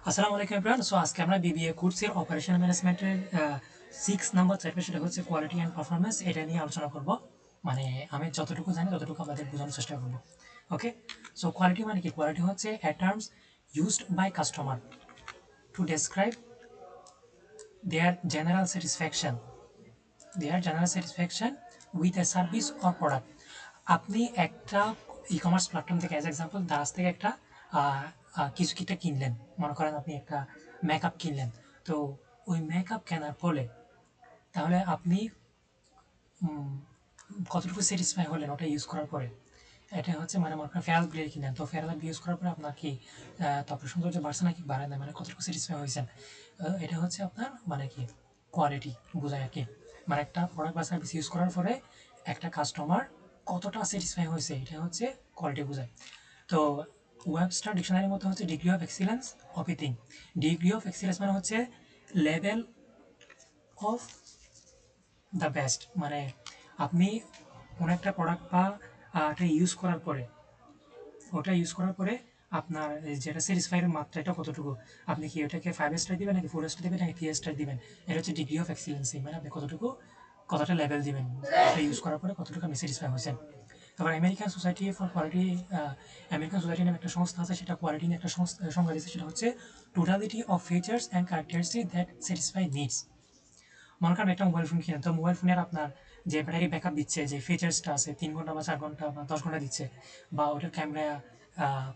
আসসালামু আলাইকুম everyone. So আজকে আমরা বিবিএ কোর্সের অপারেশন ম্যানেজমেন্টের 6 নাম্বার চ্যাপ্টার, সেটা হচ্ছে কোয়ালিটি অ্যান্ড পারফরমেন্স, এটা নিয়ে আলোচনা করব। মানে আমি যতটুকু জানি ততটুকু আপনাদের বোঝানোর চেষ্টা করব। ওকে, সো কোয়ালিটি মানে কি? কোয়ালিটি হচ্ছে a terms used by customer to describe their general satisfaction with a service or product. আপনি একটা ই কমার্স প্ল্যাটফর্ম থেকে, অ্যাজ এক্সাম্পল দারাজ থেকে একটা কিছু একটা কিনলেন। মনে করেন আপনি একটা মেকআপ কিনলেন। তো ওই মেকআপ কেনার ফলে তাহলে আপনি কতটুকু স্যাটিসফাই হলেন ওটা ইউজ করার পরে। এটা হচ্ছে মানে মনে করেন ফেরাল ব্লেড কিনলেন, তো ফেরাল ইউজ করার পরে আপনার কি ত্বকের সৌন্দর্য বাড়ছে নাকি বাড়ে না, মানে কতটুকু স্যাটিসফাই হয়েছেন। এটা হচ্ছে আপনার মানে কি কোয়ালিটি বোঝায় আর কি। মানে একটা প্রোডাক্ট বা সার্ভিস ইউজ করার পরে একটা কাস্টমার কতটা স্যাটিসফাই হয়েছে, এটা হচ্ছে কোয়ালিটি বোঝায়। তো ওয়েবস্টার ডিকশনারির মতো হচ্ছে degree of excellence of a thing. Degree of excellence মানে হচ্ছে লেভেল অফ দ্য বেস্ট। মানে আপনি কোনো একটা প্রোডাক্ট বা এটা ইউজ করার পরে আপনার যেটা স্যাটিসফাইয়ের মাত্রা এটা কতটুকু। আপনি কি ওটাকে 5 স্টার দিবেন নাকি 4 স্টার দিবেন নাকি 3 স্টার দিবেন। এটা হচ্ছে ডিগ্রি অফ এক্সিলেন্সি, মানে আপনি কতটা লেভেল দিবেন এটা ইউজ করার পরে, কতটুকু আপনি স্যাটিসফাই হয়েছেন। তারপর আমেরিকান সোসাইটি নামে একটা সংস্থা আছে, সেটা কোয়ালিটি নিয়ে একটা সংজ্ঞা দিয়েছে, সেটা হচ্ছে totality of features and characteristic that satisfy needs. মনে করেন একটা মোবাইল ফোন কিনেন, তো মোবাইল ফোনের আপনার যে ব্যাটারি ব্যাকআপ দিচ্ছে, যে ফিচার্সটা আছে 3 ঘন্টা বা 4 ঘন্টা বা 10 ঘন্টা দিচ্ছে, বা ওটার ক্যামেরা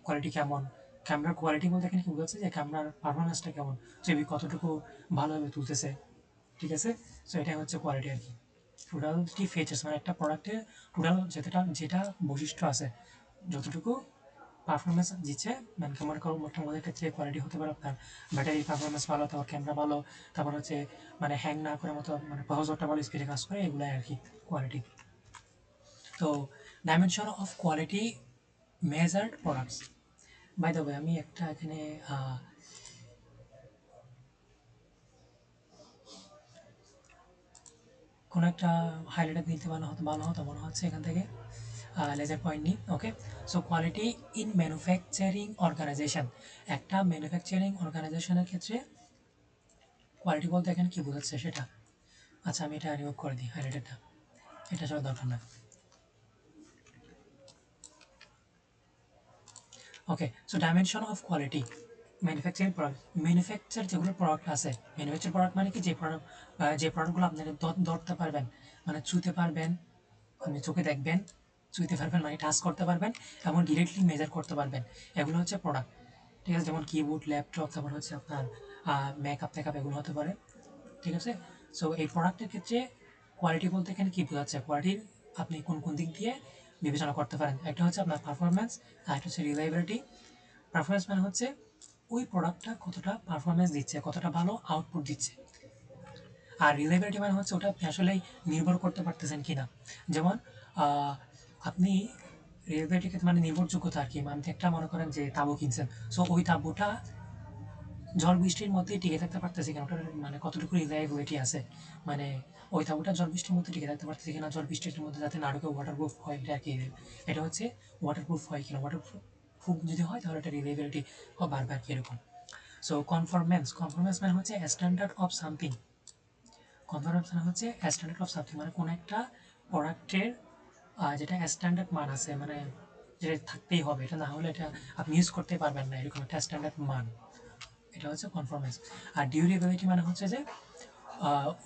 কোয়ালিটি কেমন। ক্যামেরার কোয়ালিটি বলতে এখানে কি বোঝাচ্ছে, যে ক্যামেরার পারফরমেন্সটা কেমন, ছবি কতটুকু ভালোভাবে তুলতেছে। ঠিক আছে, সো এটা হচ্ছে কোয়ালিটি আর কি। টোটালিটি ফিচার্স মানে একটা প্রোডাক্টের টোটাল যেটা যেটা বৈশিষ্ট্য আছে, যতটুকু পারফরমেন্স দিচ্ছে। মানে মনে করো একটা মোবাইলের ক্ষেত্রে কোয়ালিটি হতে পারে আপনার ব্যাটারি পারফরমেন্স ভালো, তারপর ক্যামেরা ভালো, তারপর হচ্ছে মানে হ্যাং না করে মতো, মানে প্রসেসরটা ভালো স্পিডে কাজ করে, এগুলাই আর কি কোয়ালিটি। তো dimension of quality measured products. By the way, আমি একটা এখানে কোনো একটা হাইলাইটার দিতে ভালো হতো মনে হচ্ছে এখান থেকে। লেজার পয়েন্ট নিই। Okay, so quality in manufacturing organization. একটা ম্যানুফ্যাকচারিং অর্গানাইজেশনের ক্ষেত্রে কোয়ালিটি বলতে এখানে কী বোঝাচ্ছে সেটা। আচ্ছা, আমি এটা রিমুভ করে দিই হাইলাইটারটা, এটা আসলে দরকার না। Okay, so dimension of quality manufacturing product. Manufacture যেগুলো প্রোডাক্ট আছে, ম্যানুফ্যাকচার প্রোডাক্ট মানে কি, যে প্রোডাক্টগুলো আপনারা ধরতে পারবেন, মানে ছুঁতে পারবেন, আপনি চোখে দেখবেন, ছুঁতে পারবেন মানে টাচ করতে পারবেন, এবং ডিরেক্টলি মেজার করতে পারবেন, এগুলো হচ্ছে প্রোডাক্ট। ঠিক আছে, যেমন কিবোর্ড, ল্যাপটপ, তারপর হচ্ছে আপনার মেকআপ টেকআপ, এগুলো হতে পারে। ঠিক আছে, সো এই প্রোডাক্টের ক্ষেত্রে কোয়ালিটি বলতে এখানে কী বোঝাচ্ছে, কোয়ালিটির আপনি কোন কোন দিক দিয়ে বিবেচনা করতে পারেন। একটা হচ্ছে আপনার পারফরমেন্স, আর একটা হচ্ছে রিলায়েবিলিটি। পারফরমেন্স মানে হচ্ছে ওই প্রোডাক্টটা কতটা পারফরমেন্স দিচ্ছে, কতটা ভালো আউটপুট দিচ্ছে। আর রিলায়েবিলিটি মানে হচ্ছে ওটা আপনি আসলেই নির্ভর করতে পারতেছেন কিনা। যেমন আপনি রিলায়েবিলিটি মানে নির্ভরযোগ্যতা আর কি। মানে একটা মনে করেন যে তাঁবু কিনছেন, সো ওই তাঁবুটা ঝড় বৃষ্টির মধ্যে টিকে থাকতে পারতেছে কিনা, ওটার মানে কতটুকু রিলায়েবিলিটি আছে। মানে ওই তাঁবুটা ঝড় বৃষ্টির মধ্যে টিকে থাকতে পারতেছে কিনা, ঝড় বৃষ্টির মধ্যে যাতে না ঢুকে ওয়াটারপ্রুফ হয়, এটা আর কি। এটা হচ্ছে ওয়াটারপ্রুফ হয় কিনা, ওয়াটারপ্রুফ যদি হয় তাহলে এটা রিলায়েবিলিটি বাড়বে আর কি, এরকম। সো কনফরমেন্স মানে হচ্ছে স্ট্যান্ডার্ড অফ সামথিং। কনফারেন্স মানে হচ্ছে স্ট্যান্ডার্ড অফ সামথিং, মানে কোনো একটা প্রোডাক্টের যেটা স্ট্যান্ডার্ড মান আছে, মানে যেটা থাকতেই হবে, এটা না হলে এটা আপনি ইউজ করতে পারবেন না, এরকম একটা স্ট্যান্ডার্ড মান। এটা হচ্ছে কনফরমেন্স। আর ডিউরেবিলিটি মানে হচ্ছে যে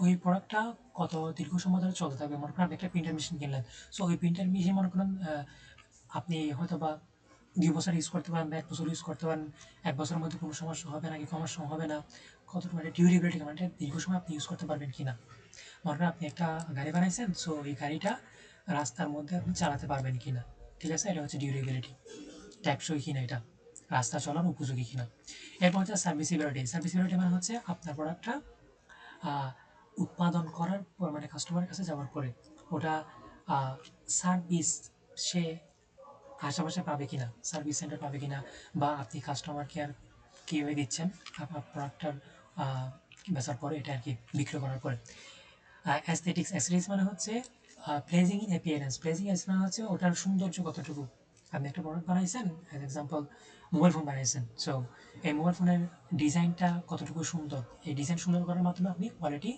ওই প্রোডাক্টটা কত দীর্ঘ সময় ধরে চলতে থাকবে। মনে করেন আপনি একটা প্রিন্টার মেশিন কিনলেন, সো ওই প্রিন্টার মেশিন মনে করেন আপনি হয়তো বা 2 বছর ইউজ করতে পারেন বা 1 বছর ইউজ করতে পারেন। 1 বছরের মধ্যে কোনো সমস্যা হবে নাকি সমস্যা হবে না, কতটুকু মানে ডিউরেবিলিটি, মানে দীর্ঘ সময় আপনি ইউজ করতে পারবেন কিনা। মনে করেন আপনি একটা গাড়ি বানাইছেন, সো এই গাড়িটা রাস্তার মধ্যে আপনি চালাতে পারবেন কিনা। ঠিক আছে, এটা হচ্ছে ডিউরেবিলিটি, টেকসই কিনা, এটা রাস্তা চলার উপযোগী কিনা। এরপর হচ্ছে সার্ভিসিবিলিটি মানে হচ্ছে আপনার প্রোডাক্টটা উৎপাদন করার পর, মানে কাস্টমারের কাছে যাওয়ার পরে ওটা সার্ভিস সে আশেপাশে পাবে কিনা, সার্ভিস সেন্টার পাবে কিনা, বা আপনি কাস্টমার কেয়ার কীভাবে দিচ্ছেন আপনার প্রোডাক্টটার বেচার পরে, এটা আর কি বিক্রি করার পরে। অ্যাস্থেটিক্স মানে হচ্ছে প্লেজিং ইন অ্যাপিয়ারেন্স। প্লেজিং মানে হচ্ছে ওটার সৌন্দর্য কতটুকু, আপনি একটা প্রোডাক্ট বানাইছেন, অ্যাজ এক্সাম্পল মোবাইল ফোন বানাইছেন। সো এই মোবাইল ফোনের ডিজাইনটা কতটুকু সুন্দর, এই ডিজাইন সুন্দর করার মাধ্যমে আপনি কোয়ালিটি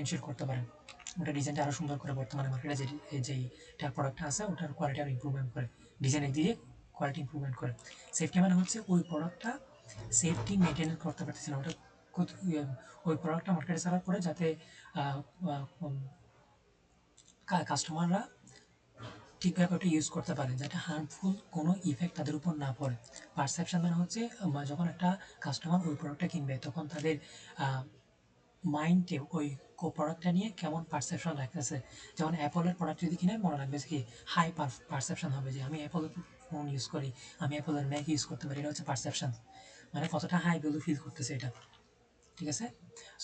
এনশিওর করতে পারেন। ওটা ডিজাইনটা আরও সুন্দর করে বর্তমানে মার্কেটে যেইটা প্রোডাক্টটা আছে ওটার কোয়ালিটি আরও ইম্প্রুভমেন্ট করে, ডিজাইন দিয়ে কোয়ালিটি ইম্প্রুভমেন্ট করে। সেফটি মানে হচ্ছে ওই প্রোডাক্টটা সেফটি মেনটেন করতে পারতেছে না, ওটা ওই প্রোডাক্টটা মার্কেটে ছাড়ার পরে যাতে কাস্টমাররা ঠিকভাবে ওটা ইউজ করতে পারে, যাতে হার্মফুল কোনো ইফেক্ট তাদের উপর না পড়ে। পারসেপশন মানে হচ্ছে যখন একটা কাস্টমার ওই প্রোডাক্টটা কিনবে তখন তাদের মাইন্ডে ওই প্রোডাক্টটা নিয়ে কেমন পারসেপশন রাখতেছে। যেমন অ্যাপলের প্রোডাক্ট যদি কিনে মনে রাখবে কি হাই পারসেপশন হবে যে আমি অ্যাপলের ফোন ইউজ করি, আমি অ্যাপলের ম্যাক ইউজ করতে পারি, এটা হচ্ছে পারসেপশন, মানে কতটা হাই ভ্যালু ফিল করতেছে এটা। ঠিক আছে।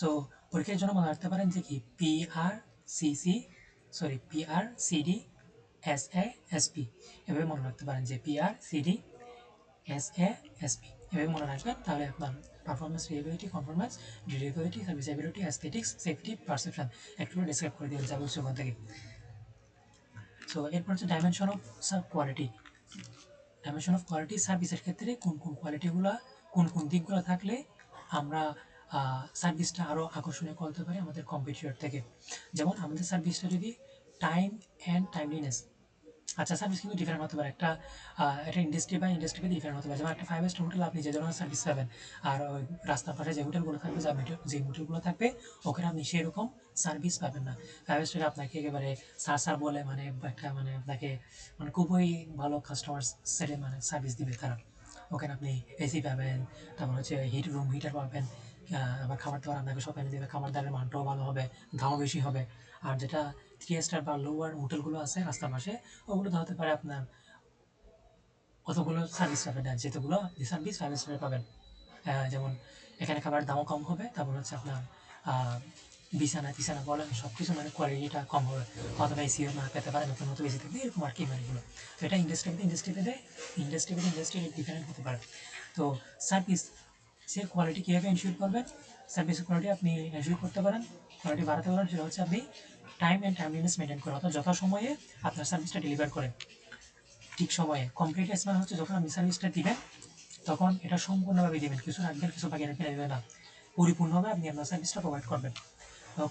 সো পরীক্ষার জন্য মনে রাখতে পারেন যে কি PRCD SASP, এভাবে মনে রাখতে পারেন যে PRCD SASP, এভাবে মনে রাখবেন। তাহলে আপনার performance, reliability, conformance, durability, serviceability, aesthetics, safety, perception একটু ডিসক্রাইব করে দিয়ে যাবো ওখান থেকে। সো এরপর হচ্ছে dimension of quality. Dimension of quality সার্ভিসের ক্ষেত্রে কোন কোন কোয়ালিটিগুলো, কোন কোন দিকগুলো থাকলে আমরা সার্ভিসটা আরও আকর্ষণীয় করতে পারি আমাদের কম্পিটিটর থেকে। যেমন আমাদের সার্ভিসটা যদি টাইম অ্যান্ড টাইমলিনেস, আচ্ছা সার্ভিস কিন্তু ডিফারেন্ট হতে পারে, একটা ইন্ডাস্ট্রি বা ইন্ডাস্ট্রি ভেদে ডিফারেন্ট হতে পারে। যেমন একটা 5 স্টার হোটেল আপনি যে ধরনের সার্ভিস পাবেন, আর ওই রাস্তার পাশে যে হোটেলগুলো থাকবে, যে হোটেলগুলো থাকবে ওখানে আপনি সেরকম সার্ভিস পাবেন না। 5 স্টারে আপনাকে একেবারে স্যার স্যার বলে মানে একটা মানে আপনাকে মানে খুবই ভালো কাস্টমার সেটে মানে সার্ভিস দিবে তারা। ওখানে আপনি এসি পাবেন, তারপর হচ্ছে রুম হিটার পাবেন, আবার খাবার দাবার আপনাকে সব এনে দেবে, খাবার দাবারের মানটাও ভালো হবে, দামও বেশি হবে। আর যেটা 3 স্টার বা লোয়ার হোটেলগুলো আছে রাস্তার পাশে, ওগুলোতে হতে পারে আপনার অতগুলো সার্ভিস পাবেন না, যেতগুলো আপনি সার্ভিস 5 স্টারে পাবেন। যেমন এখানে খাবার দামও কম হবে, তারপর হচ্ছে আপনার বিছানা টিছানা বলেন সব কিছু মানে কোয়ালিটিটা কম হবে, হয়তো বা এসিও না পেতে পারে, নতুন নতুন বেশি থাকবে, এরকম আর কি মানেগুলো। তো এটা ইন্ডাস্ট্রি ডিফারেন্ট হতে পারে। তো সার্ভিস সে কোয়ালিটি কীভাবে এনশিওর করবেন, সার্ভিসের কোয়ালিটি আপনি এনশিওর করতে পারেন, কোয়ালিটি বাড়াতে পারেন, সেটা হচ্ছে আপনি টাইম অ্যান্ড টাইমলিনেস মেনটেন করে, অর্থাৎ যথাসময়ে আপনার সার্ভিসটা ডেলিভার করেন, ঠিক সময়ে। কমপ্লিটনেস মানে হচ্ছে যখন আপনি সার্ভিসটা দিবেন তখন এটা সম্পূর্ণভাবে দিবেন, কিছু রাখবেন কিছু বাকি রাখবেন এভাবে না, পরিপূর্ণভাবে আপনি আপনার সার্ভিসটা প্রোভাইড করবেন।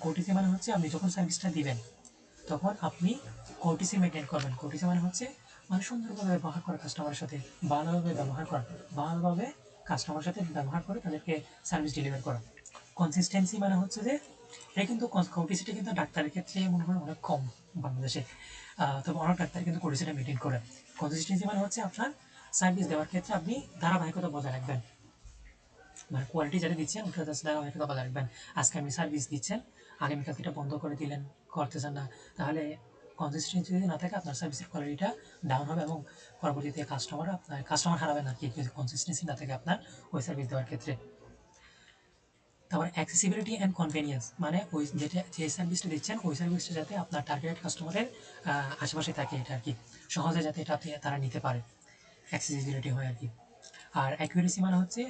কোর্টিসি মানে হচ্ছে আপনি যখন সার্ভিসটা দিবেন তখন আপনি কোর্টিসি মেনটেন করবেন। কোর্টিসি মানে হচ্ছে মানে সুন্দরভাবে ব্যবহার করা, কাস্টমারের সাথে ভালোভাবে ব্যবহার করা, ভালোভাবে কাস্টমারের সাথে ব্যবহার করে তাদেরকে সার্ভিস ডেলিভার করা। কনসিস্টেন্সি মানে হচ্ছে যে এটা কিন্তু কোর্টিসিটা কিন্তু ডাক্তারের ক্ষেত্রে মনে হয় অনেক কম বাংলাদেশে, তবে অনেক ডাক্তার কিন্তু কোর্টিসিটা মেনটেন করে। কনসিস্টেন্সি মানে হচ্ছে আপনার সার্ভিস দেওয়ার ক্ষেত্রে আপনি ধারাবাহিকতা বজায় রাখবেন, মানে কোয়ালিটি যেটা দিচ্ছেন ওটার কাছে ধারাবাহিকতা বজায় রাখবেন। আজকে আপনি সার্ভিস দিচ্ছেন, আগামীকাল এটা বন্ধ করে দিলেন, করতেছেন না, তাহলে কনসিস্টেন্সি যদি না থাকে আপনার সার্ভিসের কোয়ালিটিটা ডাউন হবে এবং পরবর্তীতে কাস্টমার হারাবেন আর কি, যদি কনসিস্টেন্সি না থাকে আপনার ওই সার্ভিস দেওয়ার ক্ষেত্রে। তারপর অ্যাক্সেসিবিলিটি অ্যান্ড কনভেনিয়েন্স, মানে ওই যে সার্ভিসটা দিচ্ছেন ওই সার্ভিসটা যাতে আপনার টার্গেট কাস্টমারের আশেপাশে থাকে, এটা আর কি সহজে যাতে এটা তারা নিতে পারে, অ্যাক্সেসিবিলিটি হয় আর কি। আর অ্যাকুরেসি মানে হচ্ছে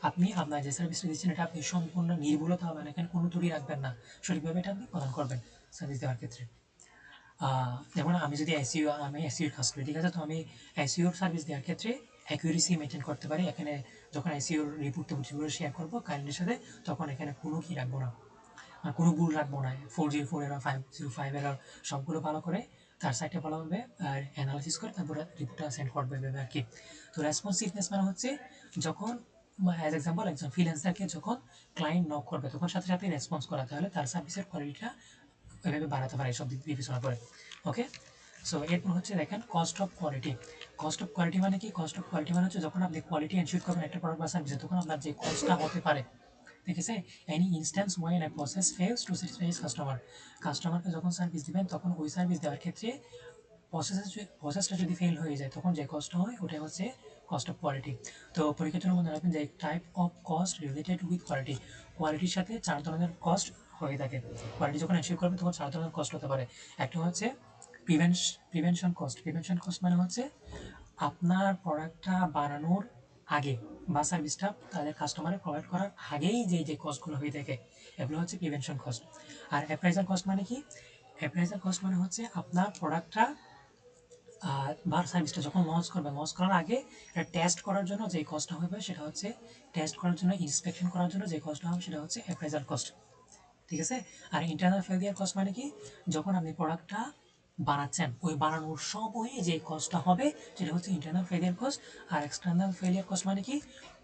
আপনি আপনার যে সার্ভিসটা দিচ্ছেন এটা আপনি সম্পূর্ণ নির্ভুলতা হবে না, এখানে কোনো ত্রুটি রাখবেন না, সঠিকভাবে এটা আপনি প্রদান করবেন সার্ভিস দেওয়ার ক্ষেত্রে। যেমন আমি এসইওর কাজ করি, ঠিক আছে, তো আমি এসইওর সার্ভিস দেওয়ার ক্ষেত্রে অ্যাকুরেসি মেনটেন করতে পারি। এখানে যখন এসইওর রিপোর্টগুলো শেয়ার করবো ক্লায়েন্টের সাথে, তখন এখানে কোনো কি রাখবো না, কোনো ভুল রাখবো না, 404 এরর, 505 এরর সবগুলো ভালো করে তার সাইটে ভালোভাবে অ্যানালাইসিস করে তারপরে রিপোর্টটা সেন্ড করবে এভাবে আর কি। তো রেসপন্সিভনেস মানে হচ্ছে যখন অ্যাজ এক্সাম্পল একজন ফ্রিল্যান্সারকে যখন ক্লায়েন্ট নক করবে তখন সাথে সাথে রেসপন্স করা, তাহলে তার সার্ভিসের কোয়ালিটিটা ওইভাবে বাড়াতে পারে এইসব দিক বিবেচনা করে। ওকে। সো এরপর হচ্ছে দেখেন cost of quality. Cost of quality মানে কি? কস্ট অফ কোয়ালিটি মানে হচ্ছে যখন আপনি কোয়ালিটি এনশিওর করবেন একটা প্রোডাক্ট বা সার্ভিসে, তখন আপনার যে কস্টটা হতে পারে, ঠিক আছে, any instance when a process fails to satisfy his কাস্টমারকে যখন সার্ভিস দিবেন তখন ওই সার্ভিস দেওয়ার ক্ষেত্রে প্রসেসটা যদি ফেল হয়ে যায় তখন যে কষ্ট হয় ওটাই হচ্ছে কস্ট অফ কোয়ালিটি। তো পরীক্ষার জন্য মনে রাখবেন যে type of cost related with quality, কোয়ালিটির সাথে 4 ধরনের কস্ট হয়ে থাকে। কোয়ালিটি যখন এনশিওর করবে তখন 4 ধরনের কস্ট হতে পারে। একটা হচ্ছে প্রিভেনশন কস্ট মানে হচ্ছে আপনার প্রোডাক্টটা বানানোর আগে বা সার্ভিসটা তাদের কাস্টমারে প্রোভাইড করার আগেই যে কস্টগুলো হয়ে থাকে এগুলো হচ্ছে প্রিভেনশন কস্ট। আর অ্যাপ্রাইজাল কস্ট মানে কি? অ্যাপ্রাইজাল কস্ট মানে হচ্ছে আপনার প্রোডাক্টটা বা সার্ভিসটা যখন লঞ্চ করার আগে এটা টেস্ট করার জন্য যে কস্টটা হবে সেটা হচ্ছে টেস্ট করার জন্য, ইন্সপেকশন করার জন্য যে কস্টটা হবে সেটা হচ্ছে অ্যাপ্রাইজাল কস্ট। ঠিক আছে। আর ইন্টারনাল ফেলিয়ার কস্ট মানে কি, যখন আপনি প্রোডাক্টটা বানাচ্ছেন ওই বানানোর সময়ে যে কস্টটা হবে সেটা হচ্ছে ইন্টারনাল ফেলিয়ার কস্ট। আর এক্সটার্নাল ফেলিয়ার কস্ট মানে কি,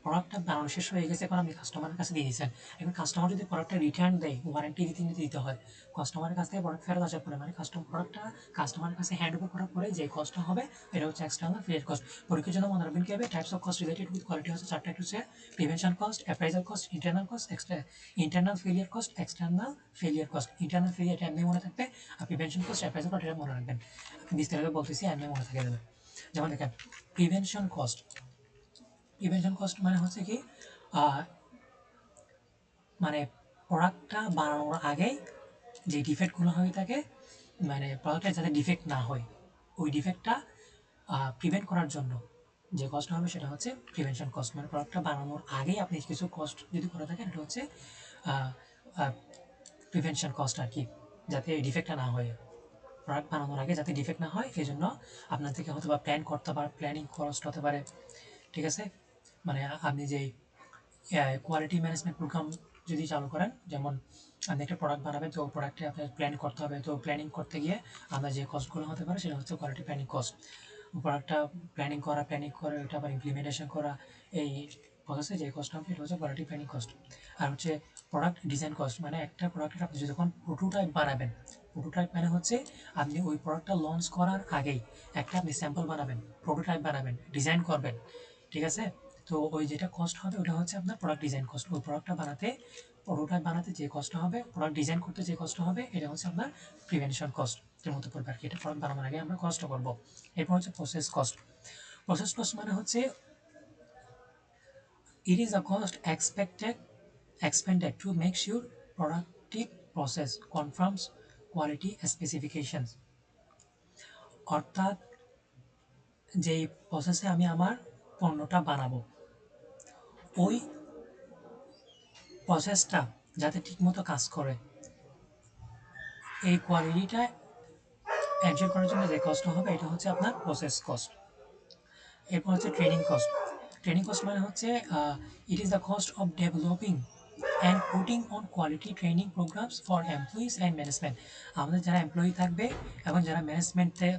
প্রোডাক্টটা বানানো শেষ হয়ে গেছে, এখন আপনি কাস্টমারের কাছে দিয়ে দিয়েছেন, এখন কাস্টমার যদি প্রোডাক্টটা রিটার্ন দেয়, ওয়ারেন্টি রীতিনীতি দিতে হয়, কাস্টমারের কাছ থেকে প্রোডাক্ট ফেরত আসার পরে মানে প্রোডাক্টটা কাস্টমারের কাছে হ্যান্ড ওভার করার পরে যে কস্টটা হবে এটা হচ্ছে এক্সটার্নাল ফেলিয়ার কস্ট। পরীক্ষার জন্য মনে রাখবেন কি হবে, types of cost related with quality হচ্ছে চারটা, একটা হচ্ছে prevention cost, appraisal cost, internal failure cost, external failure cost. Internal failure এমনি মনে থাকবে, আর প্রিভেনশন কস্ট, অ্যাপ্রাইজাল কস্ট এটা মনে রাখবেন। বিস্তারিত বলতেছি, এমনি মনে থাকে যাবে। যেমন দেখেন, প্রিভেনশন কস্ট। প্রিভেনশন কস্ট মানে হচ্ছে কি, মানে প্রোডাক্টটা বানানোর আগেই যে ডিফেক্টগুলো হয়ে থাকে, মানে প্রোডাক্টে যাতে ডিফেক্ট না হয়, ওই ডিফেক্টটা প্রিভেন্ট করার জন্য যে কস্ট হবে সেটা হচ্ছে প্রিভেনশন কস্ট। মানে প্রোডাক্টটা বানানোর আগেই আপনি কিছু কস্ট যদি করে থাকেন এটা হচ্ছে প্রিভেনশন কস্ট আর কি, যাতে ডিফেক্টটা না হয়, প্রোডাক্ট বানানোর আগে যাতে ডিফেক্ট না হয় এই জন্য আপনার থেকে হয়তো বা প্ল্যান করতে পারে, প্ল্যানিং খরচ হতে পারে। ঠিক আছে। মানে আপনি যেই কোয়ালিটি ম্যানেজমেন্ট প্রোগ্রাম যদি চালু করেন, যেমন আপনি একটা প্রোডাক্ট বানাবেন, তো প্রোডাক্টে আপনার প্ল্যান করতে হবে, তো প্ল্যানিং করতে গিয়ে আমরা যে কস্টগুলো হতে পারে সেটা হচ্ছে কোয়ালিটি প্ল্যানিং কস্ট। প্রোডাক্টটা প্ল্যানিং করে এটা আবার ইমপ্লিমেন্টেশন করা, এই প্রসেসে যে কস্ট হবে এটা হচ্ছে কোয়ালিটি প্ল্যানিং কস্ট। আর হচ্ছে প্রোডাক্ট ডিজাইন কস্ট, মানে একটা প্রোডাক্টের আপনি যখন প্রোটোটাইপ বানাবেন, প্রোটোটাইপ মানে হচ্ছে আপনি ওই প্রোডাক্টটা লঞ্চ করার আগেই একটা আপনি স্যাম্পল বানাবেন, প্রোটোটাইপ বানাবেন, ডিজাইন করবেন। ঠিক আছে। তো ওই যেটা কস্ট হবে ওটা হচ্ছে আপনার প্রোডাক্ট ডিজাইন কস্ট। ওই প্রোডাক্টটা বানাতে, প্রোটোটাইপ বানাতে যে কস্টটা হবে, প্রোডাক্ট ডিজাইন করতে যে কস্টটা হবে এটা হচ্ছে আপনার প্রিভেনশন কস্ট এর মতো পড়বে আর কি। এটা প্রোডাক্ট বানানোর আগে আমরা কস্ট করবো। এরপর হচ্ছে প্রসেস কস্ট। প্রসেস কস্ট মানে হচ্ছে it is a cost expended to make sure productive process conforms quality specifications। অর্থাৎ যেই প্রসেসে আমি আমার পণ্যটা বানাবো, ওই প্রসেসটা যাতে ঠিকমতো কাজ করে, এই কোয়ালিটিটা এনশিওর করার জন্য যে কষ্ট হবে এটা হচ্ছে আপনার প্রসেস কস্ট। এরপর হচ্ছে ট্রেনিং কস্ট। ট্রেনিং কস্ট মানে হচ্ছে it is the cost of developing and putting on quality training programs for employees and management. আমাদের যারা এমপ্লয়ি থাকবে এবং যারা ম্যানেজমেন্টে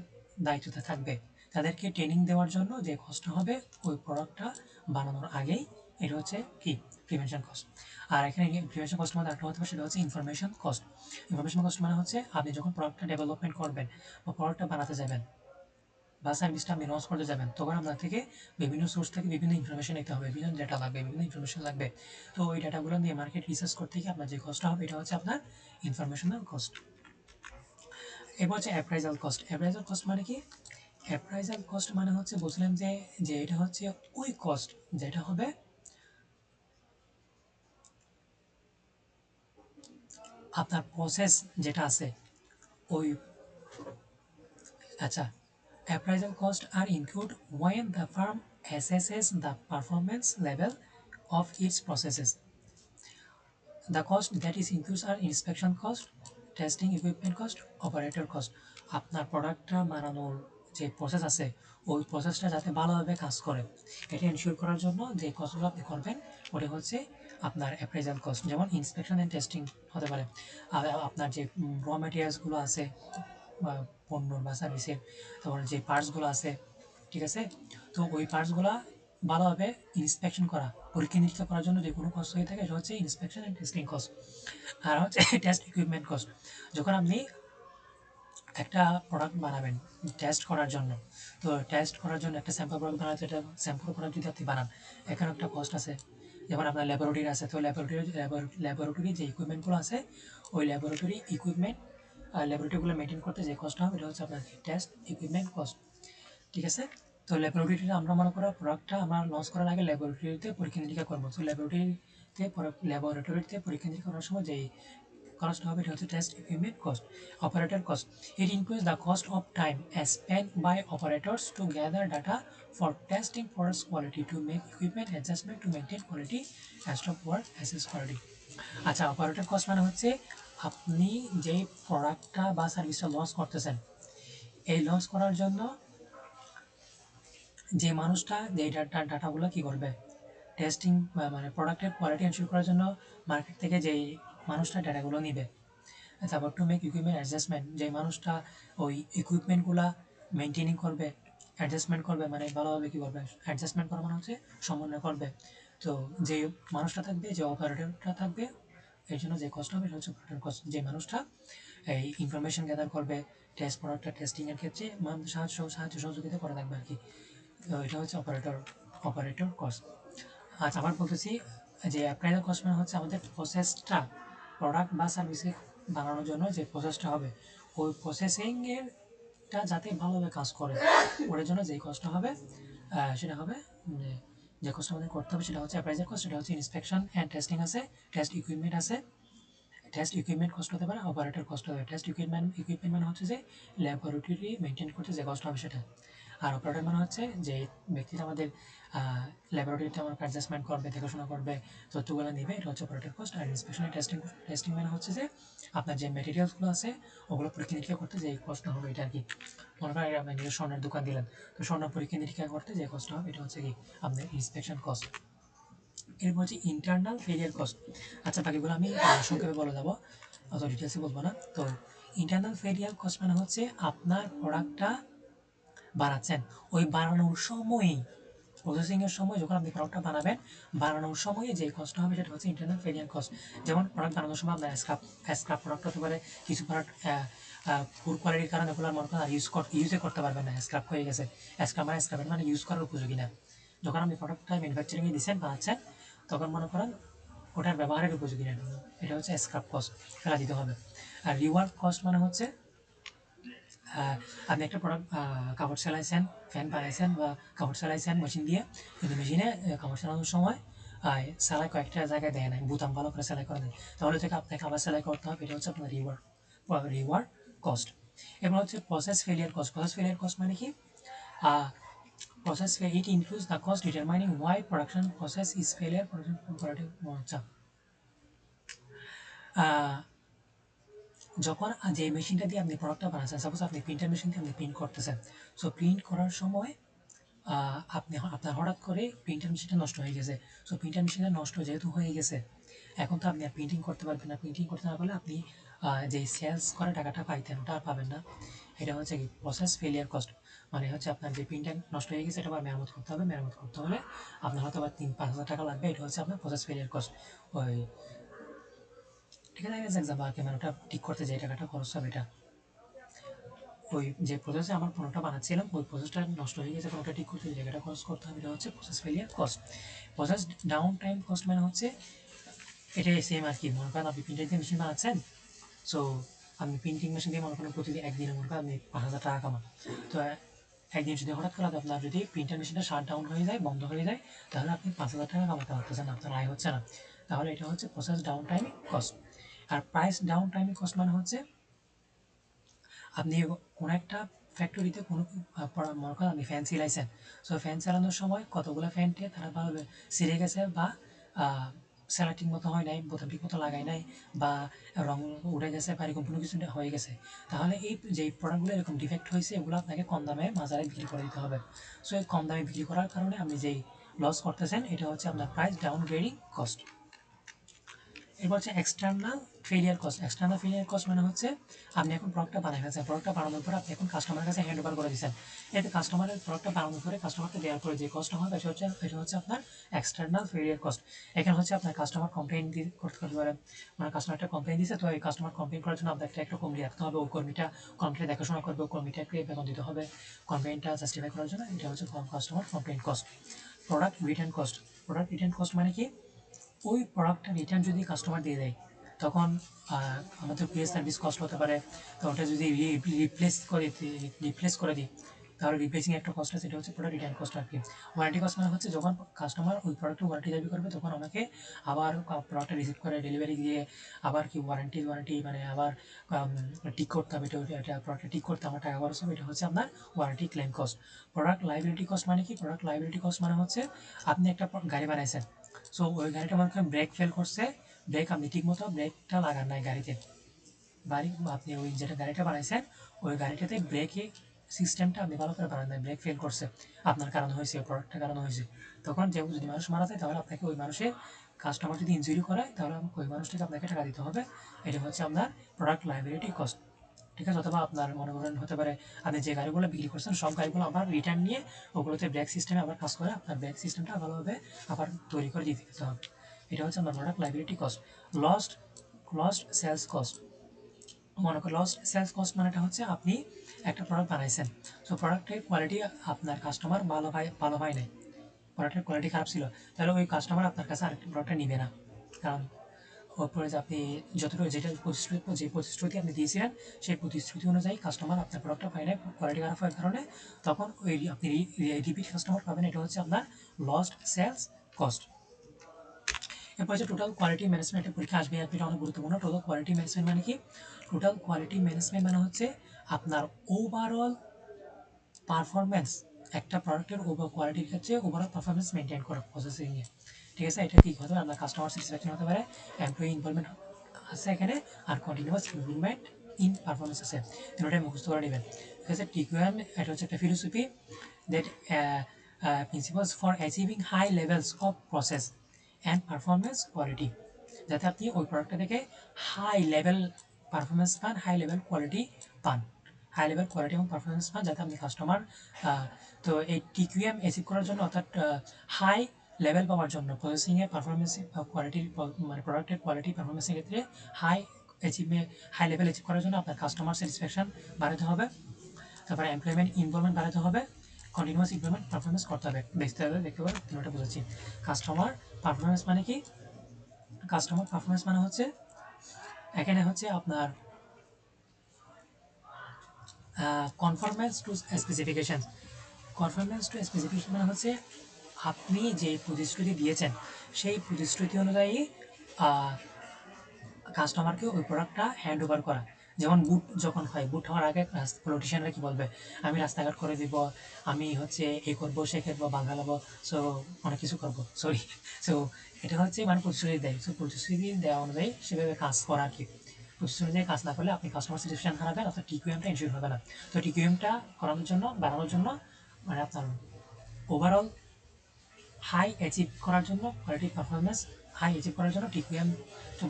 দায়িত্বতে থাকবে তাদেরকে ট্রেনিং দেওয়ার জন্য যে কষ্ট হবে ওই প্রোডাক্টটা বানানোর আগেই, এটা হচ্ছে কি প্রিভেনশন কস্ট। আর এখানে প্রিভেনশন কস্ট মধ্যে একটা হতে পারে সেটা হচ্ছে ইনফরমেশন কস্ট। ইনফরমেশন কস্ট মানে হচ্ছে আপনি যখন প্রোডাক্টটা ডেভেলপমেন্ট করবেন বা প্রোডাক্টটা বানাতে যাবেন বা সার্ভিসটা আপনি লঞ্চ করতে যাবেন, তখন আপনার থেকে বিভিন্ন সোর্স থেকে বিভিন্ন ইনফরমেশন নিতে হবে, বিভিন্ন ডেটা লাগবে, বিভিন্ন ইনফরমেশন লাগবে। তো ওই ডেটাগুলো নিয়ে মার্কেট রিসার্চ করতে গিয়ে আপনার যে কস্টটা হবে এটা হচ্ছে আপনার ইনফরমেশনাল কস্ট। এরপর হচ্ছে অ্যাপ্রাইজাল কস্ট। অ্যাপ্রাইজাল কস্ট মানে কি, অ্যাপ্রাইজাল কস্ট মানে হচ্ছে বলছিলাম যে যে এটা হচ্ছে ওই কস্ট যেটা হবে আপনার প্রসেস যেটা আছে ওই, আচ্ছা, appraisal costs are incurred when the firm assesses the performance level of its processes. The cost that is includes are inspection cost, testing equipment cost, operator cost. আপনার প্রোডাক্টটা বানানোর যে প্রসেস আছে ওই প্রসেসটা যাতে ভালোভাবে কাজ করে এটা এনশিওর করার জন্য যে কস্টগুলো আপনি করবেন ওটা হচ্ছে আপনার অ্যাপ্রাইজাল কস্ট। যেমন ইন্সপেকশন অ্যান্ড টেস্টিং হতে পারে, আর আপনার যে র মেটেরিয়ালসগুলো আছে বা পণ্যর বা সার্ভিসের, তারপরে যে পার্টসগুলো আছে, ঠিক আছে, তো ওই পার্টসগুলো ভালোভাবে ইন্সপেকশন করা, পরীক্ষা নিরীক্ষা করার জন্য যে কোনো কস্ট হয়ে থাকে এটা হচ্ছে ইন্সপেকশন অ্যান্ড টেস্টিং কস্ট। আর হচ্ছে টেস্ট ইকুইপমেন্ট কস্ট। যখন আপনি একটা প্রোডাক্ট বানাবেন টেস্ট করার জন্য, তো টেস্ট করার জন্য একটা স্যাম্পল প্রোডাক্ট বানাতে, এটা স্যাম্পল প্রোডাক্ট যদি আপনি বানান এখানে একটা কস্ট আছে। যেমন আপনার ল্যাবরেটরি আছে, তো ল্যাবরেটরি যে ইকুইপমেন্টগুলো আছে ওই ল্যাবরেটরিগুলো মেনটেন করতে যে কস্ট হবে এটা হচ্ছে আপনার টেস্ট ইকুইপমেন্ট কস্ট। ঠিক আছে। তো ল্যাবরেটরিতে আমরা মনে করো প্রোডাক্টটা আমরা লঞ্চ করার আগে ল্যাবরেটরিতে পরীক্ষা নিরীক্ষা করবো, তো ল্যাবরেটরিতে পরীক্ষা নিরীক্ষা করার সময় যেই cost হবে এটা হচ্ছে test equipment cost. Operator cost, it includes the cost of time spent by operators to gather data for testing products quality, to make equipment adjustment, to maintain quality and stop work assess quality। আচ্ছা, operator cost মানে হচ্ছে আপনি যেই প্রোডাক্টটা বা সার্ভিসটা launch করতেছেন এই লঞ্চ করার জন্য যে মানুষটা যে ডাটাগুলো কী করবে, টেস্টিং মানে প্রোডাক্টের কোয়ালিটি এনশিওর করার জন্য মার্কেট থেকে যেই মানুষটা ডাটাগুলো নিবে। তারপর টু মেক ইকুইপমেন্ট অ্যাডজাস্টমেন্ট, যে মানুষটা ওই ইকুইপমেন্টগুলা মেনটেনিং করবে, অ্যাডজাস্টমেন্ট করবে, মানে ভালোভাবে কী করবে, অ্যাডজাস্টমেন্ট করা মানে হচ্ছে সমন্বয় করবে। তো যে মানুষটা থাকবে, যে অপারেটরটা থাকবে, এর জন্য যে কষ্ট হবে সেটা হচ্ছে অপারেটর কস্ট। যে মানুষটা এই ইনফরমেশন গ্যাদার করবে, প্রোডাক্টটা টেস্টিংয়ের ক্ষেত্রে মানুষের সাহায্য সহযোগিতা করে থাকবে আর কি। তো এটা হচ্ছে অপারেটর কস্ট। আচ্ছা, আবার বলতেছি যে অ্যাপ্রাইজাল কস্ট মানে হচ্ছে আমাদের প্রসেসটা, প্রোডাক্ট বা সার্ভিসে বানানোর জন্য যে প্রসেসটা হবে, ওই প্রসেসিংয়েরটা যাতে ভালোভাবে কাজ করে, ওটার জন্য যেই কষ্টটা হবে সেটা হবে যে কষ্ট আমাদের করতে হবে সেটা হচ্ছে অ্যাপ্রাইজাল কস্ট। সেটা হচ্ছে ইন্সপেকশন অ্যান্ড টেস্টিং আছে, টেস্ট ইকুইপমেন্ট আছে, টেস্ট ইকুইপমেন্ট কষ্ট হতে পারে, অপারেটর কষ্ট হবে। টেস্ট ইকুইপমেন্ট মানে হচ্ছে যে ল্যাবরেটরি মেনটেন করতে যে কষ্ট হবে সেটা। আর অপারেটর মানে হচ্ছে যে ব্যক্তিটা আমাদের ল্যাবরেটরিতে আমার অ্যাডজাস্টমেন্ট করবে, দেখাশোনা করবে, তথ্যগুলো নেবে, এটা হচ্ছে অপারেটর কস্ট। আর ইন্সপেকশন টেস্টিং টেস্টিং মানে হচ্ছে যে আপনার যে মেটেরিয়ালসগুলো আছে ওগুলো পরীক্ষা নিরীক্ষা করতে যে কষ্ট হবে এটা আর কি। মনে করেন আপনি নিজের স্বর্ণের দোকান দিলেন, তো স্বর্ণ পরীক্ষা নিরীক্ষা করতে যে কষ্ট হবে এটা হচ্ছে কি আপনার ইন্সপেকশন কস্ট। এরপর হচ্ছে ইন্টারনাল ফেলিয়ার কস্ট। আচ্ছা, বাকিগুলো আমি সংক্ষেপে বলে যাবো, অত ডিটেলসে বলবো না। তো ইন্টারনাল ফেলিয়ার কস্ট মানে হচ্ছে আপনার প্রোডাক্টটা বানাচ্ছেন, ওই বানানোর সময়ই, প্রসেসিংয়ের সময় যখন আপনি প্রোডাক্টটা বানাবেন, বানানোর সময়ে যে কষ্ট হবে সেটা হচ্ছে ইন্টারনাল ফেলিয়ার কস্ট। যেমন প্রোডাক্ট বানানোর সময় আপনার স্ক্র্যাপ প্রোডাক্ট হতে পারে, কিছু প্রোডাক্ট পুর কোয়ালিটির কারণে ওগুলো মনে করেন আর ইউজে করতে পারবেন না, স্ক্র্যাপ হয়ে গেছে। স্ক্র্যাপের মানে ইউজ করার উপযোগী না। যখন আপনি প্রোডাক্টটা ম্যানুফ্যাকচারিংয়ে দিচ্ছেন, বানাচ্ছেন, তখন মনে করেন ওটার ব্যবহারের উপযোগী না, এটা হচ্ছে স্ক্র্যাপ কস্ট, ফেলা দিতে হবে। আর রিওয়ার্ড কস্ট মানে হচ্ছে আপনি একটা প্রোডাক্ট কাপড় সেলাইছেন, ফ্যান বানাইছেন বা কাপড় সেলাইছেন মেশিন দিয়ে, কিন্তু মেশিনে কাপড় সেলানোর সময় সেলাই কয়েকটা জায়গায় দেয় নাই, বুতাম ভালো করে সেলাই করে দেয়, তাহলে থেকে আপনাকে আবার সেলাই করতে হবে, এটা হচ্ছে আপনার রিওয়ার্ড কস্ট। এবার হচ্ছে process failure cost. Process failure cost মানে কি, process it includes the cost determining why production process is failure আচ্ছা। যখন যে মেশিনটা দিয়ে আপনি প্রোডাক্টটা বানাচ্ছেন, সাপোজ আপনি প্রিন্টার মেশিন দিয়ে আপনি প্রিন্ট করতেছেন, সো প্রিন্ট করার সময় আপনি আপনার হঠাৎ করে প্রিন্টার মেশিনটা নষ্ট হয়ে গেছে। সো প্রিন্টার মেশিনটা নষ্ট যেহেতু হয়ে গেছে, এখন তো আপনি আর প্রিন্টিং করতে পারবেন না। প্রিন্টিং করতে না পারলে আপনি যে সেলস করা টাকাটা পাইতেন ওটা আর পাবেন না। এটা হচ্ছে কি প্রসেস ফেলিয়ার কস্ট। মানে হচ্ছে আপনার যে প্রিন্টার নষ্ট হয়ে গেছে এটা আবার মেরামত করতে হবে, মেরামত করতে হলে আপনার হয়তো আবার 3-5 হাজার টাকা লাগবে, এটা হচ্ছে আপনার প্রসেস ফেলিয়ার কস্ট। ওই ঠিক আছে, এক্সাম্পল আর কি, মানে ওটা ঠিক করতে যে টাকাটা খরচ হবে এটা, ওই যে প্রসেসে আমার পণ্যটা বানাচ্ছিলাম ওই প্রসেসটা নষ্ট হয়ে গেছে, পণ্যটা ঠিক করতে যে জায়গাটা খরচ করতে হবে এটা হচ্ছে process failure cost. Process down time cost মানে হচ্ছে এটাই সেম আর কি। মনে করেন আপনি প্রিন্টার দিয়ে মেশিন বানাচ্ছেন, সো আপনি প্রিন্টিং মেশিন দিয়ে মনে করেন প্রতিদিন একদিনে মনে করেন আপনি 5,000 টাকা কামান। তো একদিন যদি হঠাৎ করে আপনার যদি প্রিন্টার মেশিনটা শাট ডাউন হয়ে যায়, বন্ধ হয়ে যায়, তাহলে আপনি 5,000 টাকা কামাতে পারতেছেন না, আপনার আয় হচ্ছে না। তাহলে এটা হচ্ছে প্রসেস ডাউন টাইমিং কস্ট। আর প্রাইস ডাউন টাইমিং কস্ট মানে হচ্ছে আপনি কোনো একটা ফ্যাক্টরিতে কোনো মনে করেন আপনি ফ্যান সিলাইছেন, সো ফ্যান চালানোর সময় কতগুলো ফ্যানটে তারা ভাবে ছিঁড়ে গেছে বা সেলাই ঠিক মতো হয় নাই, বোতাম ঠিক মতো লাগাই নাই, বা রং উঠে গেছে বা এরকম কোনো কিছু হয়ে গেছে, তাহলে এই যে প্রোডাক্টগুলো এরকম ডিফেক্ট হয়েছে এগুলো আপনাকে কম দামে বাজারে বিক্রি করে দিতে হবে। সো এই কম দামে বিক্রি করার কারণে আপনি যেই লস করতেছেন এটা হচ্ছে আপনার প্রাইস ডাউন গ্রেডিং কস্ট। এরপর হচ্ছে external failure cost. External failure cost মানে হচ্ছে আপনি এখন প্রোডাক্টটা বানিয়ে ফেলছেন, প্রোডাক্টটা বানানোর পরে আপনি এখন কাস্টমারের কাছে হ্যান্ড ওভার করে দিচ্ছেন, এতে কাস্টমারের প্রোডাক্টটা বানানোর পরে কাস্টমারকে দেওয়ার পরে যে কস্ট হবে এটা হচ্ছে আপনার এক্সটার্নাল ফেলিয়ার কস্ট। এখানে হচ্ছে আপনার কাস্টমার কমপ্লেন করতে পারে, মানে কাস্টমার একটা কমপ্লেন দিচ্ছে, তো এই কাস্টমার কমপ্লেন করার জন্য আপনাকে একটা কর্মী রাখতে হবে, ওই কর্মীটা দেখাশোনা করবে, ওই কর্মীটাকে বেতন দিতে হবে কমপ্লেনটা জাস্টিফাই করার জন্য, এটা হচ্ছে customer complain cost. Product return cost. Product return cost মানে কি, ওই প্রোডাক্টটা রিটার্ন যদি কাস্টমার দিয়ে দেয় তখন আমাদের পেয়ে সার্ভিস কস্ট হতে পারে। তো ওটা যদি রিপ্লেস করে দিই তাহলে রিপ্লেসিং একটা কস্ট আছে, সেটা হচ্ছে প্রোডাক্ট রিটার্ন কস্ট আর কি। ওয়ারেন্টি কস্ট মানে হচ্ছে যখন কাস্টমার ওই প্রোডাক্টের ওয়ারেন্টি দাবি করবে তখন আমাকে আবার প্রোডাক্টটা রিসিভ করে ডেলিভারি দিয়ে আবার কি ওয়ারেন্টি মানে আবার ঠিক করতে হবে, এটা প্রোডাক্টটা ঠিক করতে আমার টাকা খরচ হবে, এটা হচ্ছে আপনার warranty claim cost. Product liability cost মানে কি, প্রোডাক্ট লাইবিলিটি কস্ট মানে হচ্ছে আপনি একটা গাড়ি বানাইছেন, সো ওই গাড়িটা মনে করেন ব্রেক ফেল করছে, ব্রেক আপনি ঠিক মতো ব্রেকটা লাগান নাই গাড়িতে, আপনি ওই যেটা গাড়িটা বানাইছেন ওই গাড়িটাতে ব্রেকে সিস্টেমটা আপনি ভালো করে বানান নাই, ব্রেক ফেল করছে, আপনার কারণে হয়েছে, প্রোডাক্টের কারণে হয়েছে, তখন যে যদি মানুষ মারা যায় তাহলে আপনাকে ওই মানুষের, কাস্টমার যদি ইনজুরি করায় তাহলে ওই মানুষটাকে আপনাকে টাকা দিতে হবে। এটা হচ্ছে আপনার প্রোডাক্ট লাইবিলিটি কস্ট। ঠিক আছে? অথবা আপনার মনে করেন হতে পারে আপনি যে গাড়িগুলো বিক্রি করছেন সব গাড়িগুলো আবার রিটার্ন নিয়ে ওগুলোতে ব্রেক সিস্টেমে আবার কাজ করে আপনার ব্রেক সিস্টেমটা ভালোভাবে আবার তৈরি করে দিতে হবে। এটা হচ্ছে আপনার product liability cost. Lost lost sales cost, মনে করেন লস্ট সেলস কস্ট মানেটা হচ্ছে আপনি একটা প্রোডাক্ট বানাইছেন, সো প্রোডাক্টের কোয়ালিটি আপনার কাস্টমার ভালো পায় নাই, প্রোডাক্টের কোয়ালিটি খারাপ ছিল, তাহলে ওই কাস্টমার আপনার কাছে আরেকটা প্রোডাক্টটা নিবে না। কারণ ওপরে যে আপনি যতটুকু যেটা প্রতিশ্রুতি আপনি দিয়েছিলেন সেই প্রতিশ্রুতি অনুযায়ী কাস্টমার আপনার প্রোডাক্টটা পায় না, কোয়ালিটি খারাপ হওয়ার কারণে তখন ওই আপনি রিপিট কাস্টমার পাবেন। এটা হচ্ছে আপনার লস্ট সেলস কস্ট। এরপর হচ্ছে টোটাল কোয়ালিটি ম্যানেজমেন্ট, পরীক্ষা আসবে, এটা অনেক গুরুত্বপূর্ণ। টোটাল কোয়ালিটি ম্যানেজমেন্ট মানে কি? টোটাল কোয়ালিটি ম্যানেজমেন্ট মানে হচ্ছে আপনার ওভারঅল পারফরমেন্স, একটা প্রোডাক্টের কোয়ালিটির ক্ষেত্রে ওভারঅল পারফরমেন্স মেনটেন করা প্রসেসিংয়ে। ঠিক আছে? এটা কি হতে পারে? আপনার কাস্টমার স্যাটিসফ্যাকশন হতে পারে, এমপ্লয়ি ইনভলভমেন্ট আছে এখানে, আর কন্টিনিউয়াস ইমপ্রুভমেন্ট ইন পারফরমেন্স আছে। তিনটাই মুখস্থ করে নেবেন। ঠিক আছে? টিকিউএম এটা হচ্ছে একটা philosophy that principles for achieving high levels of process and performance quality, যাতে আপনি ওই প্রোডাক্টটা থেকে হাই লেভেল পারফরমেন্স পান, হাই লেভেল কোয়ালিটি পান, হাই লেভেল কোয়ালিটি এবং পারফরমেন্স পান, যাতে আপনি কাস্টমার, তো এই টিকিউএম অ্যাচিভ করার জন্য অর্থাৎ হাই লেভেল পাওয়ার জন্য প্রসেসিংয়ে পারফরমেন্স কোয়ালিটির, মানে প্রোডাক্টের কোয়ালিটি পারফরমেন্সের ক্ষেত্রে হাই হাই লেভেল অ্যাচিভ করার জন্য আপনার কাস্টমার স্যাটিসফ্যাকশন বাড়াতে হবে, তারপরে এমপ্লয়মেন্ট ইনভলভমেন্ট বাড়াতে হবে, কন্টিনিউয়াস ইমপ্রুভমেন্ট পারফরমেন্স করতে হবে। দেখতে পাবে তিনটা বুঝেছি। কাস্টমার পারফরমেন্স মানে কি? কাস্টমার পারফরমেন্স মানে হচ্ছে এখানে হচ্ছে আপনার কনফরমেন্স টু স্পেসিফিকেশন। কনফরমেন্স টু স্পেসিফিকেশন মানে হচ্ছে আপনি যে প্রতিশ্রুতি দিয়েছেন সেই প্রতিশ্রুতি অনুযায়ী কাস্টমারকে ওই প্রোডাক্টটা হ্যান্ড ওভার করা। যেমন বুট যখন হয়, বুট হওয়ার আগে পলিটিশিয়ানরা কি বলবে, আমি রাস্তাঘাট করে দিব, আমি হচ্ছে এই করবো সে করবো বাংলা লাবো, সো অনেক কিছু করবো, সরি। সো এটা হচ্ছে মানে প্রতিশ্রুতি দেয়, সো প্রতিশ্রুতি দেওয়া অনুযায়ী সেভাবে কাজ করা আর কি। প্রতিশ্রুতি অনুযায়ী কাজ না করলে আপনি কাস্টমার স্যাটিসফ্যাকশন হারাবেন, অর্থাৎ টিকিউএমটা এনশিওর হবে না। তো টিকিউএমটা করানোর জন্য, বাড়ানোর জন্য, মানে আপনার ওভারঅল হাই অ্যাচিভ করার জন্য, কোয়ালিটি পারফরমেন্স হাই অ্যাচিভ করার জন্য টিকিউএম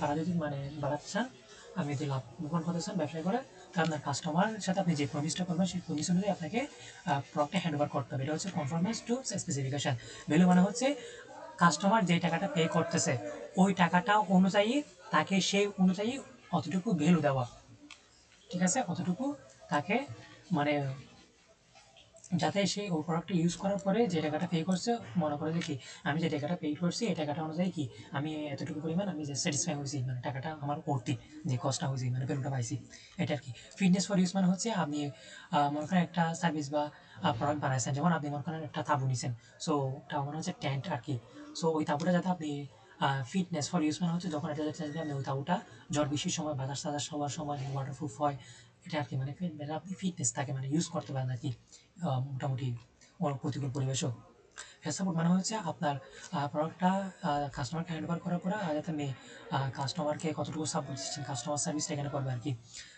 বাড়া যদি মানে বাড়াতে চান, আপনি যদি লাভবান হতে চান ব্যবসা করে, তাহলে আপনার কাস্টমারের সাথে আপনি যে প্রমিসটা করবেন সেই প্রমিস অনুযায়ী আপনাকে প্রোডাক্টটা হ্যান্ড ওভার করতে হবে। এটা হচ্ছে কনফরমেন্স টু স্পেসিফিকেশন। ভ্যালু মানে হচ্ছে কাস্টমার যে টাকাটা পে করতেছে ওই টাকাটা অনুযায়ী তাকে সেই অনুযায়ী অতটুকু ভ্যালু দেওয়া। ঠিক আছে? অতটুকু তাকে মানে যাতে সে ওই প্রোডাক্টটা ইউজ করার পরে যে টাকাটা পে করছে, মনে করে যে কি আমি যে টাকাটা পে করছি এই টাকাটা অনুযায়ী কি আমি এতটুকু পরিমাণ আমি যে স্যাটিসফাই হয়েছি, মানে টাকাটা আমার অর্থি, যে কস্টটা হয়েছি মানে ভ্যালুটা পাইছি, এটা আর কি। ফিটনেস ফর ইউজ মানে হচ্ছে আপনি মনে করেন একটা সার্ভিস বা প্রোডাক্ট বানাইছেন, যেমন আপনি মনে করেন একটা তাঁবু নিছেন, সো ওটা মানে হচ্ছে টেন্ট আর কি। সো ওই তাঁবুটা যাতে আপনি ফিটনেস ফর ইউজ মানে হচ্ছে যখন এটা যাচ্ছে আপনি ওই তাঁবুটা ঝড় বৃষ্টির সময় বাতাস টাতাস হওয়ার সময় ওয়াটারপ্রুফ হয়, এটা আর কি। মানে আপনি ফিটনেস থাকে মানে ইউজ করতে পারেন আর কি, মোটামুটি প্রতিকূল পরিবেশও। ফেস সাপোর্ট মানে হচ্ছে আপনার প্রোডাক্টটা কাস্টমারকে হ্যান্ড ওভার করার পরে যাতে আপনি কাস্টমারকে কতটুকু সাপোর্ট দিচ্ছেন, কাস্টমার সার্ভিসটা এখানে করবে আর কি,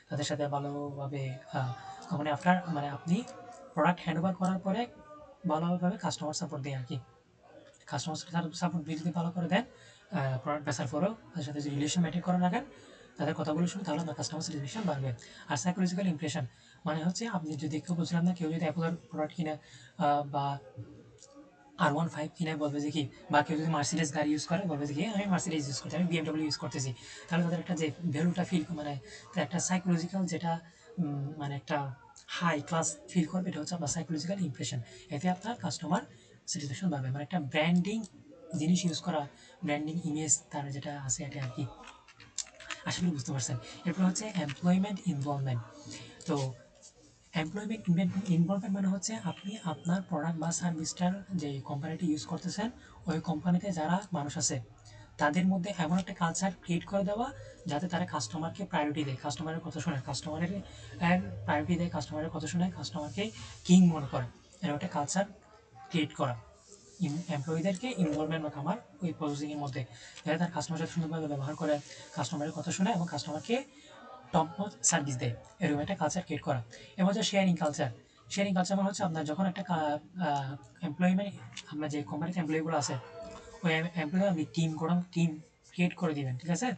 তাদের সাথে ভালোভাবে মানে আফটার মানে আপনি প্রোডাক্ট হ্যান্ড ওভার করার পরে ভালোভাবে কাস্টমার সাপোর্ট দেয় আর কি। কাস্টমার সাপোর্ট যদি ভালো করে দেন, প্রোডাক্ট বেচার পরেও তাদের সাথে যদি রিলেশন মেনটেন করে রাখেন, তাদের কথাগুলো শুনে, তাহলে আপনার কাস্টমার স্যাটিসফ্যাকশন বাড়বে। আর সাইকোলজিক্যাল ইমপ্রেশন মানে হচ্ছে আপনি যদি কেউ বলছিলাম না, কেউ যদি অ্যাপোলোর প্রোডাক্ট কিনে বা R15 কিনে বলবে যে কি, বা কেউ যদি মার্সিডিজ গাড়ি ইউজ করে বলবে যে কি আমি মার্সিডিজ ইউজ করছি, আমি বিএমডব্লিউ ইউজ করতেছি, তাহলে তাদের একটা যে ভ্যালুটা ফিল মানে একটা সাইকোলজিক্যাল যেটা মানে একটা হাই ক্লাস ফিল করবে, এটা হচ্ছে আপনার সাইকোলজিক্যাল ইমপ্রেশন। এতে আপনার কাস্টমার স্যাটিসফ্যাকশন বাড়বে, মানে একটা ব্র্যান্ডিং জিনিস ইউজ করা, ব্র্যান্ডিং ইমেজ তার যেটা আছে এটা আর কি। আশা করি বুঝতে পারছেন। এরপর হচ্ছে এমপ্লয়মেন্ট ইনভলভমেন্ট। তো এমপ্লয়মেন্ট ইনভলভমেন্ট মানে হচ্ছে আপনি আপনার প্রোডাক্ট বা সার্ভিসটার যে কোম্পানিটি ইউজ করতেছেন ওই কোম্পানিতে যারা মানুষ আছে তাদের মধ্যে এমন একটা কালচার ক্রিয়েট করে দেওয়া যাতে তারা কাস্টমারকে প্রায়োরিটি দেয়, কাস্টমারের কথা শোনে, কাস্টমারের প্রায়োরিটি দেয়, কাস্টমারের কথা শোনে, কাস্টমারকে কিং মনে করে, এরকম একটা কালচার ক্রিয়েট করা। এমপ্লয়ীদেরকে ইনভলভমেন্ট রাখা আমার ওই প্রসেসিংয়ের মধ্যে, যাতে তার কাস্টমার সাথে সুন্দরভাবে ব্যবহার করে, কাস্টমারের কথা শোনে এবং কাস্টমারকে টপ নচ সার্ভিস দেয়, এরকম একটা কালচার ক্রিয়েট করা। এবং হচ্ছে শেয়ারিং কালচার। শেয়ারিং কালচার মানে হচ্ছে আপনার যখন একটা এমপ্লয়ি, মানে আপনার যে কোম্পানিতে এমপ্লয়িগুলো আছে, ওই এমপ্লয়ি আপনি টিম করেন, টিম ক্রিয়েট করে দিবেন, ঠিক আছে।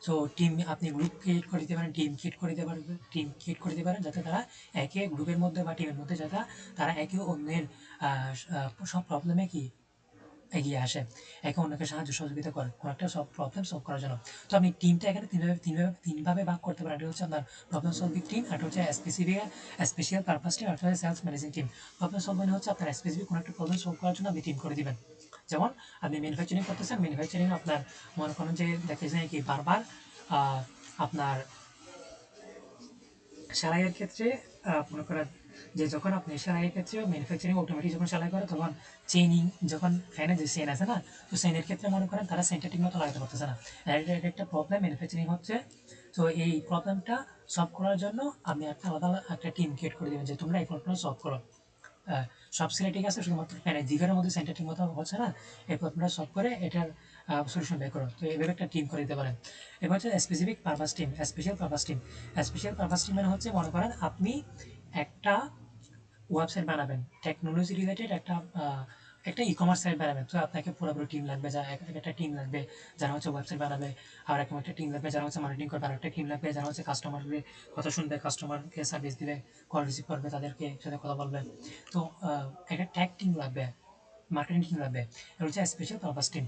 সো টিম আপনি গ্রুপ ক্রিয়েট করে দিতে পারেন, টিম ক্রিয়েট করে দিতে পারেন, যাতে তারা একে গ্রুপের মধ্যে বা টিমের মধ্যে, যাতে তারা একে অন্যের সব প্রবলেমে কি এগিয়ে আসে, একে অন্যকে সাহায্য সহযোগিতা করে কোনো একটা সব প্রবলেম সলভ করার জন্য। তো আপনি টিমটা এখানে তিনভাবে ভাগ করতে পারেন। এটা হচ্ছে আপনার প্রবলেম সলভিং টিম, একটা হচ্ছে স্পেশাল পারপাস টিম, একটা হচ্ছে sales managing team. Problem solve মানে হচ্ছে আপনার স্পেসিফিক কোনো একটা প্রবলেম সলভ করার জন্য আপনি টিম করে দিবেন। যেমন আপনি ম্যানুফ্যাকচারিং করতেছেন, ম্যানুফ্যাকচারিং আপনার মনে করেন যে দেখতেছেন কি বারবার আপনার সেলাইয়ের ক্ষেত্রে মনে করেন যে যখন আপনি সেলাইয়ের ক্ষেত্রে ম্যানুফ্যাকচারিং অটোমেটিক যখন সেলাই করে, তখন চেইনিং, যখন ফ্যানে যে চেইন আছে না, তো চেইনের ক্ষেত্রে মনে করেন তারা চেইনটা ঠিক মতো লাগাতে পারতেছে না। এটা একটা প্রবলেম ম্যানুফ্যাকচারিং হচ্ছে। তো এই প্রবলেমটা সলভ করার জন্য আপনি একটা আলাদা একটা টিম ক্রিয়েট করে দেবেন যে তোমরা এই প্রবলেমটা সলভ করো। সব সিলে ঠিক আছে, শুধুমাত্র ফ্যানের জিগারের মধ্যে সেন্টার ঠিক মতো হচ্ছে না, এই প্রবলেমটা সলভ করে এটার সলিউশন বের করো। তো এইভাবে একটা টিম করে দিতে পারেন। এবার হচ্ছে specific purpose team, special purpose team. Special purpose team মানে হচ্ছে মনে করেন আপনি একটা ওয়েবসাইট বানাবেন, টেকনোলজি রিলেটেড একটা ই কমার্স সাইট বানাবেন। তো আপনাকে পুরোপুরি টিম লাগবে, একটা টিম লাগবে যারা হচ্ছে ওয়েবসাইট বানাবে, আর এরকম একটা টিম লাগবে যারা হচ্ছে মার্কেটিং করবে, আর একটা টিম লাগবে যারা হচ্ছে কাস্টমারকে কথা শুনবে, কাস্টমারকে সার্ভিস দিবে, কল রিসিভ করবে, তাদেরকে সাথে কথা বলবে। তো একটা ট্যাগ টিম লাগবে, মার্কেটিং টিম লাগবে। এটা হচ্ছে স্পেশাল পারপাস টিম,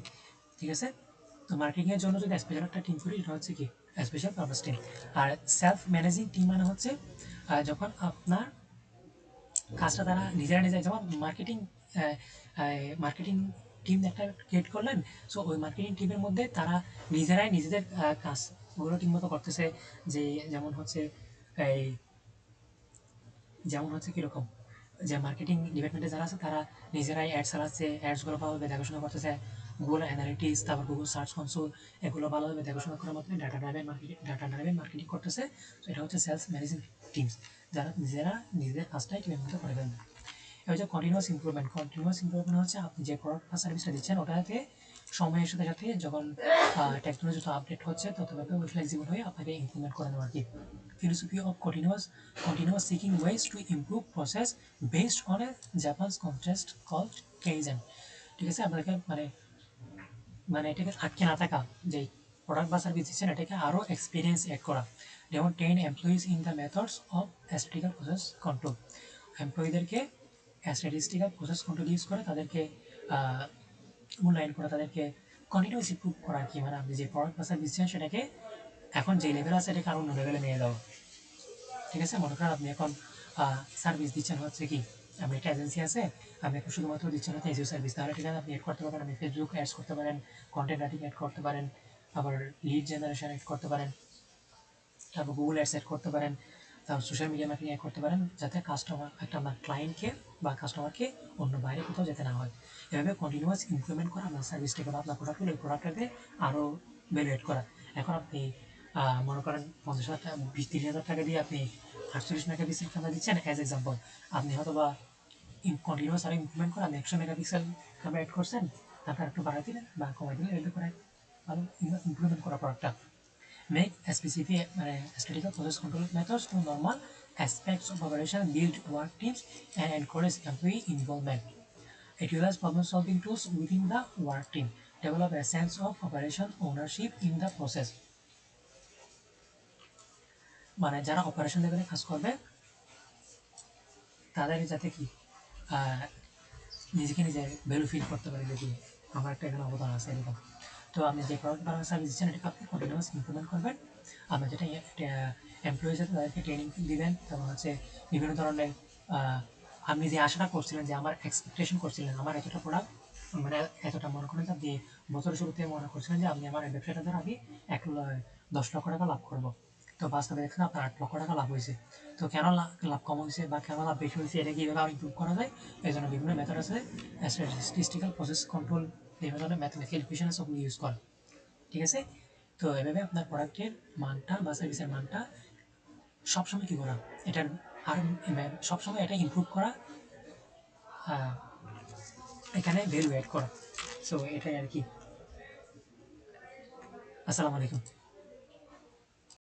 ঠিক আছে। তো মার্কেটিংয়ের জন্য যদি স্পেশাল একটা টিম করি, এটা হচ্ছে কি স্পেশাল পারপাস টিম। আর সেলফ ম্যানেজিং টিম মানে হচ্ছে যখন আপনার কাজটা তারা নিজেরা যেমন মার্কেটিং টিম একটা ক্রিয়েট করলেন। সো ওই মার্কেটিং টিমের মধ্যে তারা নিজেরাই নিজেদের কাজগুলো ঠিকমতো করতেছে। যে যেমন হচ্ছে এই যেমন হচ্ছে কীরকম, যে মার্কেটিং ডিপার্টমেন্টে যারা আছে তারা নিজেরাই অ্যাড চালাচ্ছে, অ্যাডসগুলো ভালোভাবে দেখাশোনা করতেছে, গুগল অ্যানালিটিক্স, তারপর গুগল সার্চ কনসোল, এগুলো ভালোভাবে দেখাশোনা করার মাধ্যমে ডাটা ড্রাইভেন মার্কেটিং করতেছে। তো এটা হচ্ছে সেলস ম্যানেজিং টিমস, যারা নিজেরা নিজেদের কাজটাই টিমের মধ্যে করে ফেলবে। এটা হচ্ছে কন্টিনিউয়াস ইমপ্রুভমেন্ট হচ্ছে আপনি যে প্রোডাক্ট বা সার্ভিসটা দিচ্ছেন ওটাকে সময়ের সাথে সাথে যখন টেকনোলজি যত আপডেট হচ্ছে ততভাবে ওই ফ্লেক্সিবল হয়ে আপনাকে ইমপ্লিমেন্ট করানো আর কি। Philosophy of continuous seeking ways to improve process based on a Japan's concept called Kaizen, ঠিক আছে। আপনাকে মানে মানে এটাকে আটকে না থাকা, যে প্রোডাক্ট বা সার্ভিস দিচ্ছেন এটাকে আরও এক্সপিরিয়েন্স অ্যাড করা। যেমন train employees in the methods of statistical process control, এমপ্লয়ীদেরকে স্ট্যাটিস্টিক্যাল প্রসেস কন্ট্রোল ইউজ করে তাদেরকে মূল্যায়ন করা, তাদেরকে কন্টিনিউয়াস ইমপ্রুভ করা আর কি। মানে আপনি যে প্রোডাক্ট বা সার্ভিস দিচ্ছেন সেটাকে এখন যে লেভেল আছে এটাকে আরও অন্য লেভেলে নিয়ে যাওয়া, ঠিক আছে। মনে করেন আপনি এখন সার্ভিস দিচ্ছেন হচ্ছে কি, আপনি একটা এজেন্সি আছে, আপনি এখন শুধুমাত্র দিচ্ছেন হচ্ছে এজিও সার্ভিস, তাহলে ঠিক আছে আপনি এড করতে পারেন, আপনি ফেসবুক অ্যাডস করতে পারেন, কন্টেন্ট রাইটিং অ্যাড করতে পারেন, আবার লিড জেনারেশন অ্যাড করতে পারেন, তারপর গুগল অ্যাডস অ্যাড করতে পারেন, তারপর সোশ্যাল মিডিয়া মার্কেটিং অ্যাড করতে পারেন, যাতে কাস্টমার একটা আপনার ক্লায়েন্টকে বা কাস্টমারকে অন্য বাইরে কোথাও যেতে না হয়। এভাবে কন্টিনিউয়াস ইমপ্রুভমেন্ট করা আপনার সার্ভিসটাকে বা আপনার প্রোডাক্টগুলো, এই প্রোডাক্টটাকে আরও ভ্যালুয়েট করা। এখন আপনি মনে করেন 50,000 টাকা 30,000 টাকা দিয়ে আপনি 48 মেগাপিক্সেল ক্যামেরা দিচ্ছেন অ্যাজ এক্সাম্পল, আপনি হয়তো বা কন্টিনিউয়াস আরও ইমপ্রুভমেন্ট করে আপনি 100 মেগাপিক্সেল ক্যামেরা অ্যাড করছেন, তারপর একটু বাড়াই দিলেন বা কমাই দিলেন, এভাবে করে ভালো ইমপ্রুভমেন্ট করা প্রোডাক্টটা। Make specific statistical process control methods to normal aspects of operation, build work teams, and encourage employee involvement. Utilize problem-solving tools within the work team. Develop a sense of operation ownership in the process. মানে যারা operation লেভেলে কাজ করবে তাদের যাতে কি নিজেকে নিজে ভ্যালু ফিল করতে পারে, যে কি আমার একটা এখানে অবদান আছে এরকম। তো আপনি যে প্রোডাক্ট বা সার্ভিস দিচ্ছেন এটাকে আপনি কন্টিনিউয়াস ইমপ্রুভমেন্ট করবেন। আপনার যেটা এমপ্লয়িজ আছে তাদেরকে ট্রেনিং দিবেন, এবং হচ্ছে বিভিন্ন ধরনের আপনি যে আশাটা করছিলেন, যে আমার এক্সপেকটেশন করছিলেন আমার এতটা প্রোডাক্ট, মানে এতটা মনে করেন যে আপনি বছরের শুরুতে মনে করছিলেন যে আপনি আমার এই ব্যবসাটা দ্বারা আমি 10 লক্ষ টাকা লাভ করবো। তো বাস্তবে দেখছেন আপনার 8 লক্ষ টাকা লাভ হয়েছে। তো কেন লাভ কম হয়েছে বা কেন লাভ বেশি হয়েছে, এটা কীভাবে আরও ইমপ্রুভ করা যায়, এই জন্য বিভিন্ন মেথড আছে। স্ট্যাটিস্টিক্যাল প্রসেস কন্ট্রোল, বিভিন্ন ধরনের ম্যাথমেটিক্যাল ইকুয়েশন আছে, ওগুলো ইউজ করে, ঠিক আছে। তো এভাবে আপনার প্রোডাক্টের মানটা বা সার্ভিসের মানটা সবসময় কী করা, এটার আর সবসময় এটা ইমপ্রুভ করা, এখানে ভ্যালু অ্যাড করা। সো এটাই আর কি। আসসালামু আলাইকুম।